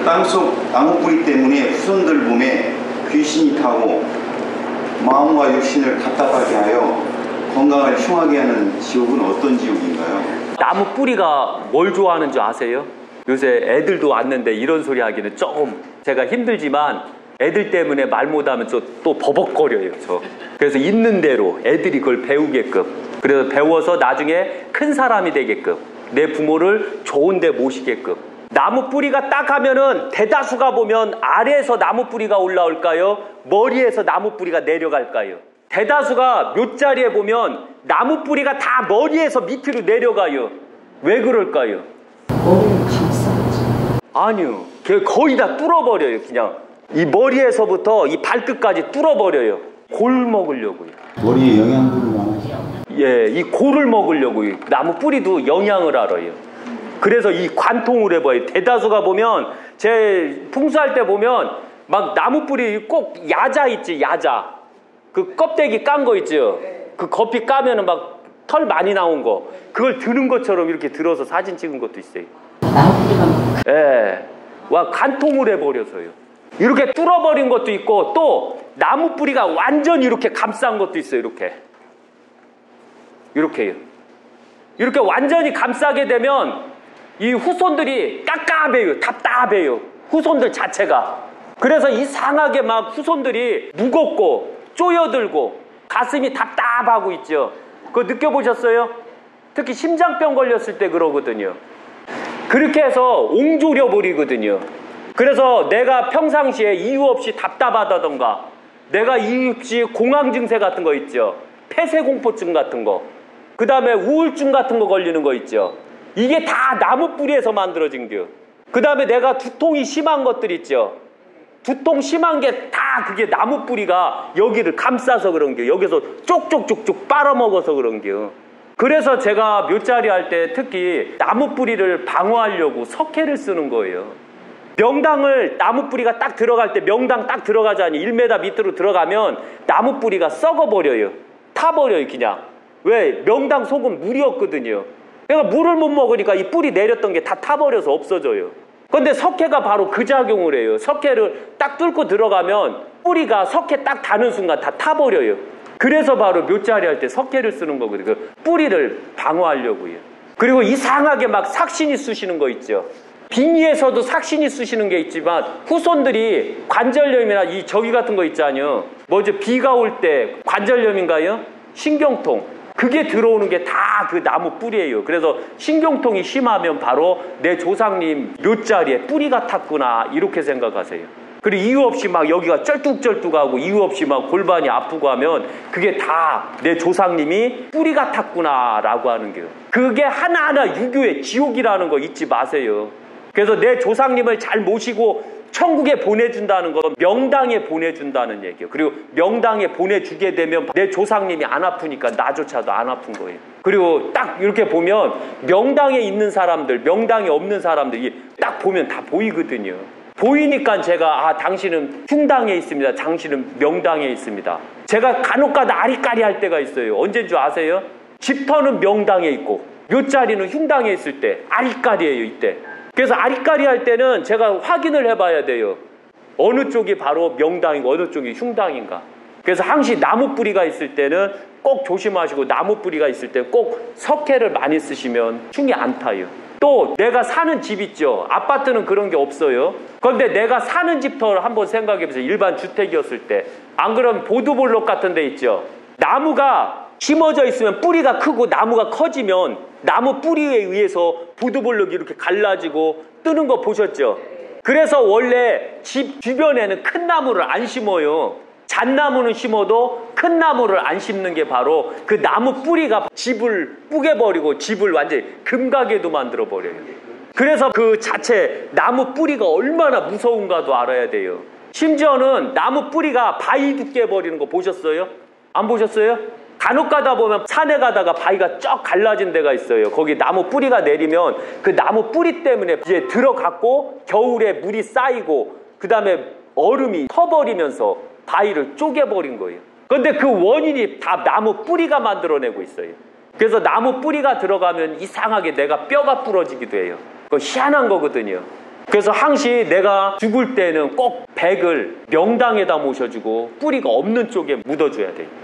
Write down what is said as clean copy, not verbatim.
땅속 나무뿌리 때문에 후손들 몸에 귀신이 타고 마음과 육신을 답답하게 하여 건강을 흉하게 하는 지옥은 어떤 지옥인가요? 나무 뿌리가 뭘 좋아하는 줄 아세요? 요새 애들도 왔는데 이런 소리 하기는 조금 제가 힘들지만 애들 때문에 말 못하면 또 버벅거려요. 그래서 있는 대로 애들이 그걸 배우게끔, 그래서 배워서 나중에 큰 사람이 되게끔, 내 부모를 좋은 데 모시게끔. 나무 뿌리가 딱 하면은 대다수가 보면 아래에서 나무 뿌리가 올라올까요? 머리에서 나무 뿌리가 내려갈까요? 대다수가 몇 자리에 보면 나무 뿌리가 다 머리에서 밑으로 내려가요. 왜 그럴까요? 머리를 감싸야지. 아니요. 거의 다 뚫어버려요. 그냥 이 머리에서부터 이 발끝까지 뚫어버려요. 골 먹으려고요. 머리에 영양분이 많아요. 예, 이 골을 먹으려고요. 나무 뿌리도 영양을 알아요. 그래서 이 관통을 해봐요. 대다수가 보면 제 풍수할 때 보면 막 나무 뿌리 꼭 야자 있지, 야자. 그 껍데기 깐 거 있죠. 그 겉이 까면은 막 털 많이 나온 거. 그걸 드는 것처럼 이렇게 들어서 사진 찍은 것도 있어요. 예. 와, 관통을 해버려서요. 이렇게 뚫어버린 것도 있고, 또 나무 뿌리가 완전히 이렇게 감싼 것도 있어요. 이렇게요. 이렇게 완전히 감싸게 되면 이 후손들이 깝깝해요. 답답해요. 후손들 자체가. 그래서 이상하게 막 후손들이 무겁고 쪼여들고 가슴이 답답하고 있죠. 그거 느껴보셨어요? 특히 심장병 걸렸을 때 그러거든요. 그렇게 해서 옹졸여 버리거든요. 그래서 내가 평상시에 이유 없이 답답하다던가, 내가 이유 없이 공황 증세 같은 거 있죠. 폐쇄공포증 같은 거, 그 다음에 우울증 같은 거 걸리는 거 있죠. 이게 다 나무 뿌리에서 만들어진 거요. 그 다음에 내가 두통이 심한 것들 있죠. 두통 심한 게 다 그게 나무 뿌리가 여기를 감싸서 그런 게, 여기서 쪽쪽쪽쪽 빨아먹어서 그런 게요. 그래서 제가 묘자리 할 때 특히 나무 뿌리를 방어하려고 석회를 쓰는 거예요. 명당을 나무 뿌리가 딱 들어갈 때, 명당 딱 들어가자니 1m 밑으로 들어가면 나무 뿌리가 썩어버려요. 타버려요, 그냥. 왜? 명당 속은 물이었거든요. 그러니까 물을 못 먹으니까 이 뿌리 내렸던 게 다 타버려서 없어져요. 그런데 석회가 바로 그 작용을 해요. 석회를 딱 뚫고 들어가면 뿌리가 석회 딱 닿는 순간 다 타버려요. 그래서 바로 묘자리 할 때 석회를 쓰는 거거든요. 그 뿌리를 방어하려고요. 그리고 이상하게 막 삭신이 쑤시는 거 있죠. 빙의에서도 삭신이 쑤시는 게 있지만 후손들이 관절염이나 이 저기 같은 거 있잖아요. 뭐죠? 비가 올 때 관절염인가요? 신경통. 그게 들어오는 게 다 그 나무 뿌리예요. 그래서 신경통이 심하면 바로 내 조상님 묘자리에 뿌리가 탔구나, 이렇게 생각하세요. 그리고 이유 없이 막 여기가 쩔뚝쩔뚝하고 이유 없이 막 골반이 아프고 하면 그게 다 내 조상님이 뿌리가 탔구나 라고 하는 거예요. 그게 하나하나 유교의 지옥이라는 거 잊지 마세요. 그래서 내 조상님을 잘 모시고 천국에 보내준다는 건 명당에 보내준다는 얘기예요. 그리고 명당에 보내주게 되면 내 조상님이 안 아프니까 나조차도 안 아픈 거예요. 그리고 딱 이렇게 보면 명당에 있는 사람들, 명당에 없는 사람들이 딱 보면 다 보이거든요. 보이니까 제가 당신은 흉당에 있습니다, 당신은 명당에 있습니다. 제가 간혹가다 아리까리 할 때가 있어요. 언제인 줄 아세요? 집터는 명당에 있고 묘자리는 흉당에 있을 때 아리까리예요, 이때. 그래서 아리까리 할 때는 제가 확인을 해봐야 돼요. 어느 쪽이 바로 명당이고 어느 쪽이 흉당인가. 그래서 항시 나무 뿌리가 있을 때는 꼭 조심하시고, 나무 뿌리가 있을 때 꼭 석회를 많이 쓰시면 흉이 안 타요. 또 내가 사는 집 있죠. 아파트는 그런 게 없어요. 그런데 내가 사는 집터 한번 생각해보세요. 일반 주택이었을 때. 안 그러면 보드블록 같은 데 있죠. 나무가 심어져 있으면 뿌리가 크고 나무가 커지면 나무 뿌리에 의해서 보드블록이 이렇게 갈라지고 뜨는 거 보셨죠? 그래서 원래 집 주변에는 큰 나무를 안 심어요. 잣나무는 심어도 큰 나무를 안 심는 게 바로 그 나무 뿌리가 집을 뿌개버리고 집을 완전히 금가게도 만들어버려요. 그래서 그 자체 나무 뿌리가 얼마나 무서운가도 알아야 돼요. 심지어는 나무 뿌리가 바위 두께 버리는 거 보셨어요? 안 보셨어요? 간혹 가다 보면 산에 가다가 바위가 쫙 갈라진 데가 있어요. 거기 나무 뿌리가 내리면 그 나무 뿌리 때문에 이제 들어갔고 겨울에 물이 쌓이고 그 다음에 얼음이 터버리면서 바위를 쪼개버린 거예요. 그런데 그 원인이 다 나무 뿌리가 만들어내고 있어요. 그래서 나무 뿌리가 들어가면 이상하게 내가 뼈가 부러지기도 해요. 그거 희한한 거거든요. 그래서 항시 내가 죽을 때는 꼭 백을 명당에다 모셔주고 뿌리가 없는 쪽에 묻어줘야 돼요.